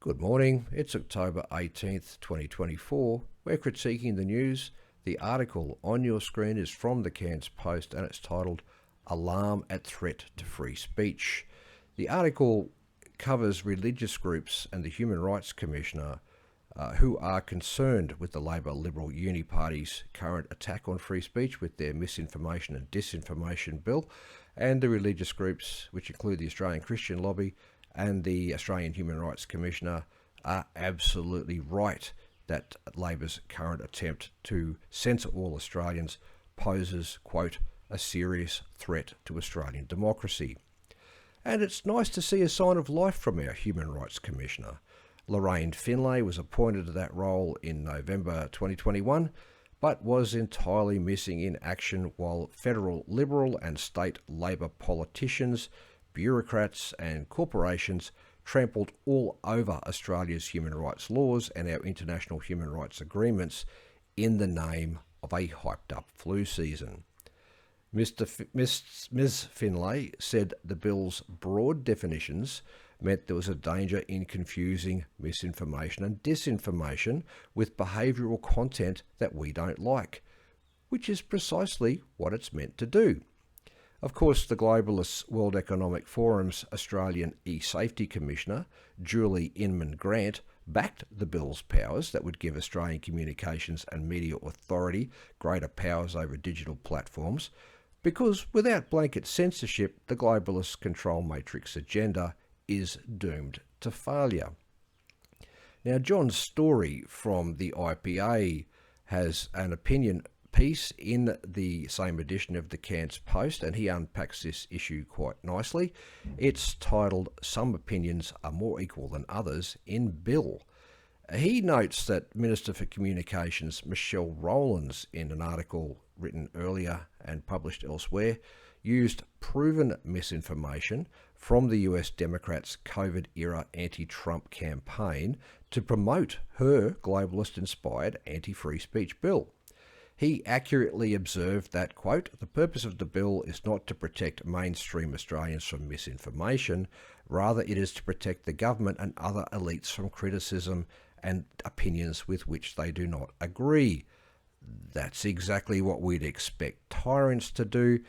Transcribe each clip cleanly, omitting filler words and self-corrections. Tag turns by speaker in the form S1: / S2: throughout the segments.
S1: Good morning, it's October 18th, 2024. We're critiquing the news. The article on your screen is from the Cairns Post and it's titled Alarm at Threat to Free Speech. The article covers religious groups and the Human Rights Commissioner who are concerned with the Labor Liberal Uni Party's current attack on free speech with their misinformation and disinformation bill, and the religious groups, which include the Australian Christian Lobby and the Australian Human Rights Commissioner, are absolutely right that Labor's current attempt to censor all Australians poses, quote, a serious threat to Australian democracy. And it's nice to see a sign of life from our Human Rights Commissioner. Lorraine Finlay was appointed to that role in November 2021, but was entirely missing in action while federal Liberal and state Labor politicians, bureaucrats and corporations trampled all over Australia's human rights laws and our international human rights agreements in the name of a hyped-up flu season. Ms. Finlay said the bill's broad definitions meant there was a danger in confusing misinformation and disinformation with behavioural content that we don't like, which is precisely what it's meant to do. Of course, the globalist World Economic Forum's Australian E-Safety Commissioner, Julie Inman-Grant, backed the bill's powers that would give Australian Communications and Media Authority greater powers over digital platforms, because without blanket censorship, the globalist control matrix agenda is doomed to failure. Now, John Story from the IPA has an opinion piece in the same edition of the Cairns Post, and he unpacks this issue quite nicely. It's titled Some Opinions Are More Equal Than Others in Bill. He notes that Minister for Communications Michelle Rowlands, in an article written earlier and published elsewhere, used proven misinformation from the US Democrats' COVID-era anti-Trump campaign to promote her globalist-inspired anti-free speech bill. He accurately observed that, quote, the purpose of the bill is not to protect mainstream Australians from misinformation, rather it is to protect the government and other elites from criticism and opinions with which they do not agree. That's exactly what we'd expect tyrants to do,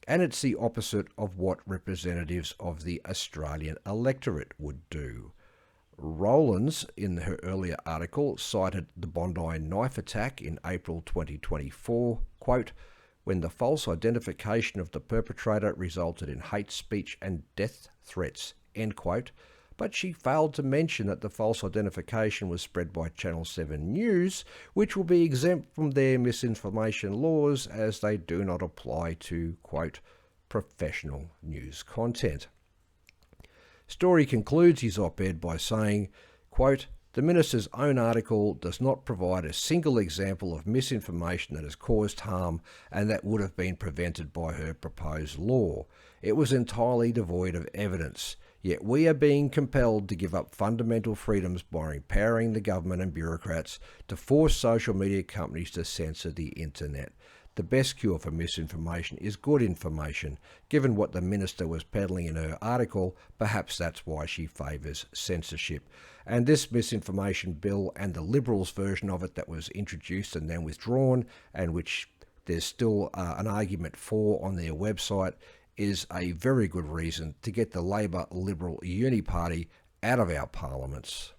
S1: and it's the opposite of what representatives of the Australian electorate would do. Rowlands, in her earlier article, cited the Bondi knife attack in April 2024, quote, when the false identification of the perpetrator resulted in hate speech and death threats, end quote, but she failed to mention that the false identification was spread by Channel 7 News, which will be exempt from their misinformation laws as they do not apply to, quote, professional news content. Story concludes his op-ed by saying, quote, the Minister's own article does not provide a single example of misinformation that has caused harm and that would have been prevented by her proposed law. It was entirely devoid of evidence. Yet we are being compelled to give up fundamental freedoms by empowering the government and bureaucrats to force social media companies to censor the internet. The best cure for misinformation is good information. Given what the minister was peddling in her article, perhaps that's why she favours censorship. And this misinformation bill and the Liberals' version of it that was introduced and then withdrawn, and which there's still an argument for on their website, is a very good reason to get the Labor Liberal Uni Party out of our parliaments.